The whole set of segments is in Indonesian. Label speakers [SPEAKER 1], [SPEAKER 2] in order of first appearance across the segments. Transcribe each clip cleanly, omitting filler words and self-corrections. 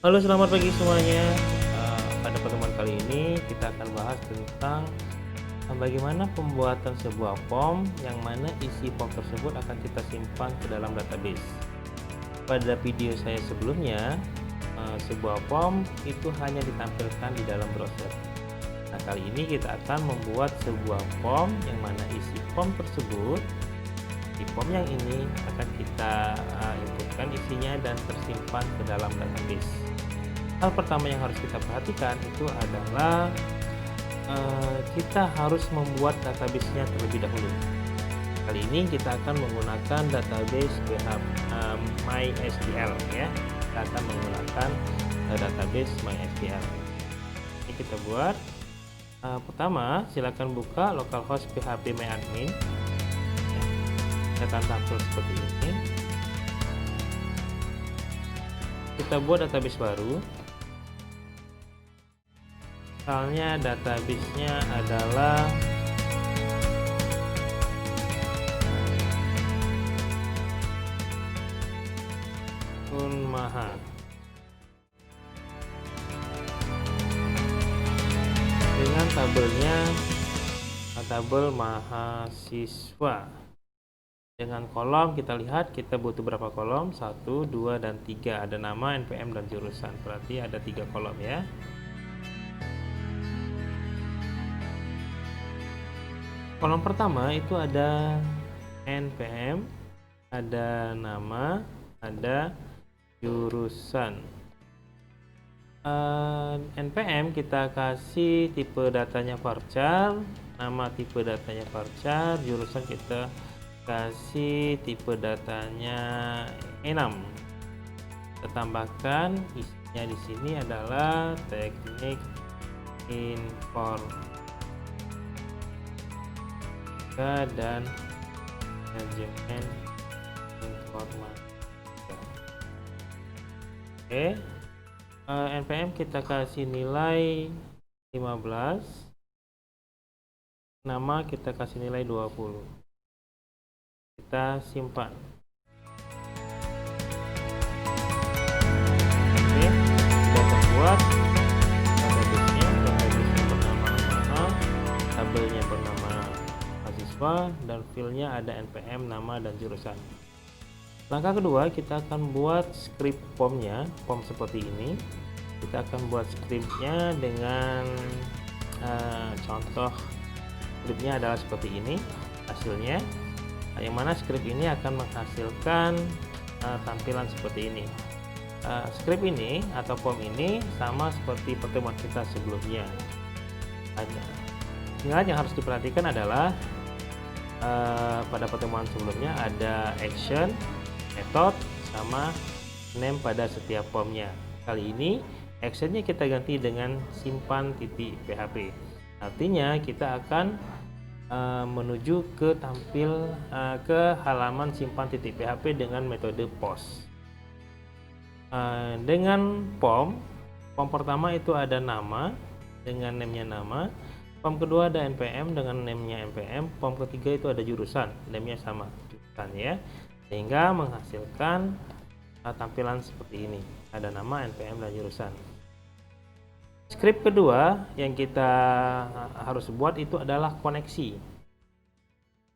[SPEAKER 1] Halo, selamat pagi semuanya. Pada pertemuan kali ini kita akan bahas tentang bagaimana pembuatan sebuah form yang mana isi form tersebut akan kita simpan ke dalam database. Pada video saya sebelumnya, sebuah form itu hanya ditampilkan di dalam browser. Nah, kali ini kita akan membuat sebuah form yang mana isi form tersebut di form yang ini akan kita inputkan isinya dan tersimpan ke dalam database. Hal pertama yang harus kita perhatikan itu adalah kita harus membuat database-nya terlebih dahulu. Kali ini kita akan menggunakan database MySQL ya. Kita akan menggunakan database MySQL. Ini kita buat. Pertama, silakan buka localhost php myadmin. Akan tampil seperti ini. Kita buat database baru. Misalnya database-nya adalah Unmaha. Dengan tabelnya tabel mahasiswa. Dengan kolom kita lihat kita butuh berapa kolom? 1, 2, dan 3. Ada nama, NPM, dan jurusan. Berarti ada 3 kolom ya. Kolom pertama itu ada NPM, ada nama, ada jurusan. NPM kita kasih tipe datanya varchar, nama tipe datanya varchar, jurusan kita kasih tipe datanya enum. Kita tambahkan isinya di sini adalah teknik informatika dan manajemen informatika. Oke. NPM kita kasih nilai 15, nama kita kasih nilai 20. Kita simpan. Oke, sudah terbuat database-nya bernama Unmaha, tabelnya bernama mahasiswa, dan file-nya ada NPM, nama, dan jurusan. Langkah kedua, kita akan buat script form-nya, form seperti ini. Kita akan buat script-nya dengan contoh script-nya adalah seperti ini hasilnya, yang mana script ini akan menghasilkan tampilan seperti ini. Script ini atau form ini sama seperti pertemuan kita sebelumnya. Ingat, yang harus diperhatikan adalah pada pertemuan sebelumnya ada action, method, sama name pada setiap formnya. Kali ini actionnya kita ganti dengan simpan.php. Artinya kita akan menuju ke halaman simpan.php dengan metode post. Dengan form pertama itu ada nama dengan name-nya nama, form kedua ada npm dengan name-nya npm, form ketiga itu ada jurusan, name-nya sama jurusan ya, sehingga menghasilkan tampilan seperti ini, ada nama, npm, dan jurusan. Script kedua yang kita harus buat itu adalah koneksi.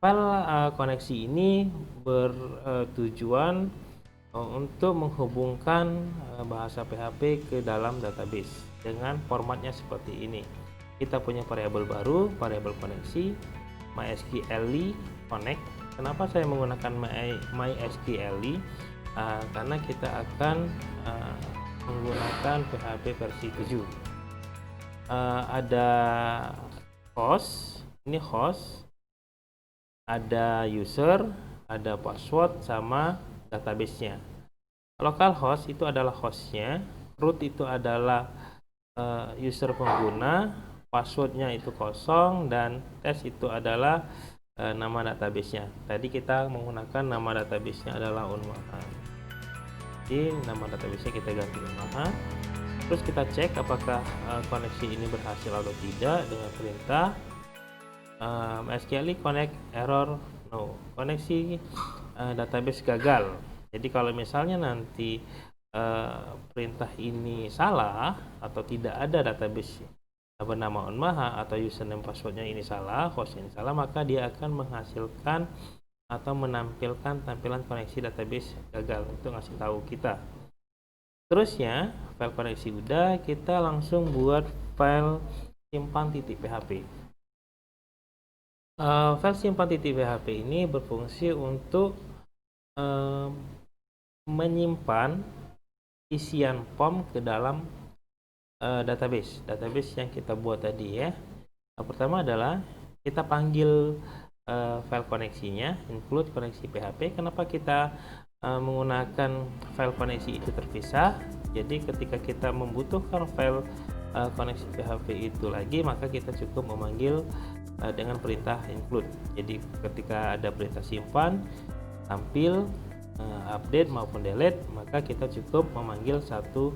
[SPEAKER 1] File koneksi ini bertujuan untuk menghubungkan bahasa PHP ke dalam database dengan formatnya seperti ini. Kita punya variabel baru, variabel koneksi, MySQL connect. Kenapa saya menggunakan MySQL? Karena kita akan menggunakan PHP versi 7. Ada host, ini host, ada user, ada password, sama database-nya. Localhost itu adalah hostnya, root itu adalah user pengguna, passwordnya itu kosong, dan test itu adalah nama database-nya. Tadi kita menggunakan nama database-nya adalah Unmaha. Jadi nama database-nya kita ganti Unmaha. Terus kita cek apakah koneksi ini berhasil atau tidak dengan perintah MySQL connect error no, koneksi database gagal. Jadi kalau misalnya nanti perintah ini salah atau tidak ada database bernama Onmaha atau username passwordnya ini salah, host ini salah, maka dia akan menghasilkan atau menampilkan tampilan koneksi database gagal. Itu ngasih tahu kita. Terusnya file koneksi udah, kita langsung buat file simpan.php. File simpan.php ini berfungsi untuk menyimpan isian form ke dalam database yang kita buat tadi ya. Pertama adalah kita panggil file koneksinya, include koneksi PHP. Kenapa kita menggunakan file koneksi itu terpisah? Jadi ketika kita membutuhkan file koneksi PHP itu lagi, maka kita cukup memanggil dengan perintah include. Jadi ketika ada perintah simpan, tampil, update maupun delete, maka kita cukup memanggil satu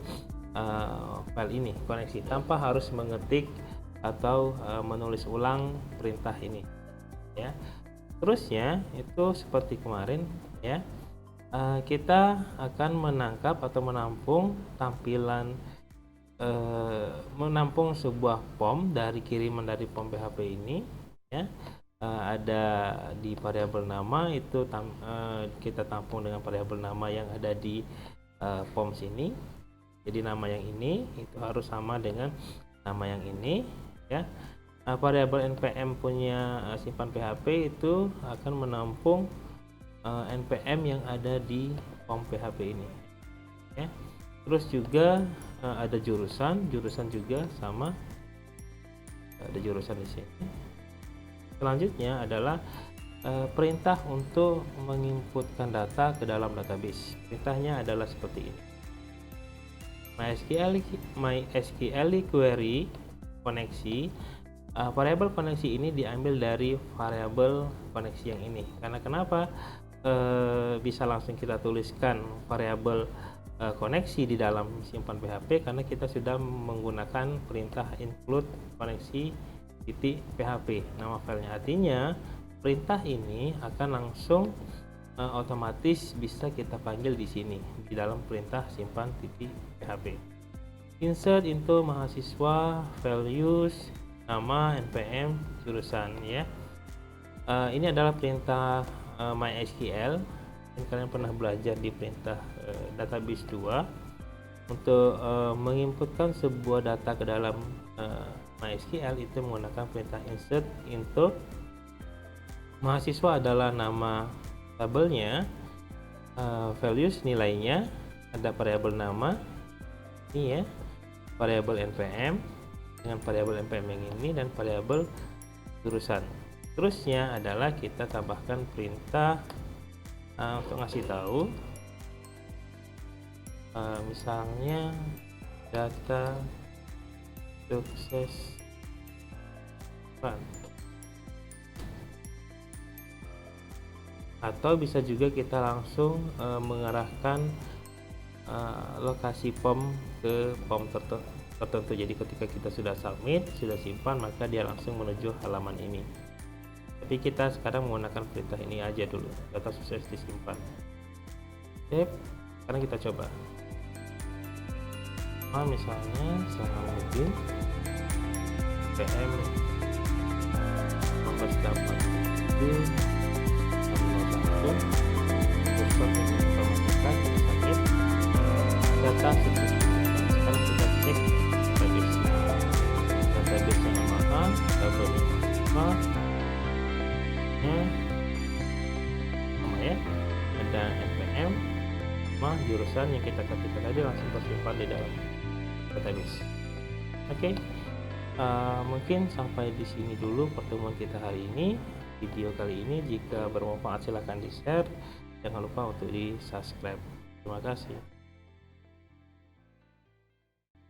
[SPEAKER 1] file ini koneksi tanpa harus mengetik atau menulis ulang perintah ini ya. Terusnya itu seperti kemarin ya, kita akan menangkap atau menampung tampilan menampung sebuah form dari kiriman dari form PHP ini ya. Ada di variabel nama itu kita tampung dengan variabel nama yang ada di form sini. Jadi nama yang ini itu harus sama dengan nama yang ini ya. Variabel npm punya simpan PHP itu akan menampung npm yang ada di form PHP ini ya. Terus juga ada jurusan juga sama, ada jurusan di sini. Selanjutnya adalah perintah untuk menginputkan data ke dalam database. Perintahnya adalah seperti ini. MySQL query koneksi, variabel koneksi ini diambil dari variabel koneksi yang ini. Karena kenapa bisa langsung kita tuliskan variabel koneksi di dalam simpan PHP? Karena kita sudah menggunakan perintah include koneksi .php nama filenya. Artinya perintah ini akan langsung otomatis bisa kita panggil di sini di dalam perintah simpan.php. Insert into mahasiswa, values, nama, npm, jurusan ya. Ini adalah perintah MySQL. Kalian pernah belajar di perintah database 2 untuk menginputkan sebuah data ke dalam MySQL itu menggunakan perintah insert into. Mahasiswa adalah nama tabelnya, values nilainya, ada variabel nama ini ya, variabel npm dengan variabel npm yang ini, dan variabel jurusan. Terusnya adalah kita tambahkan perintah untuk ngasih tahu misalnya data sukses run. Atau bisa juga kita langsung mengarahkan lokasi form ke form tertentu. Jadi ketika kita sudah submit, sudah simpan, maka dia langsung menuju halaman ini. Tapi kita sekarang menggunakan perintah ini aja dulu, data sukses disimpan. Oke, sekarang kita coba. Misalnya Salahuddin PM nomor 87 informatika, kita submit data sukses. Sekarang kita cek database yang nama tabel nama ya, ada npm sama jurusan yang kita ketikkan tadi langsung tersimpan di dalam database. Oke. Mungkin sampai di sini dulu pertemuan kita hari ini. Video kali ini jika bermanfaat silahkan di share, jangan lupa untuk di subscribe. Terima kasih.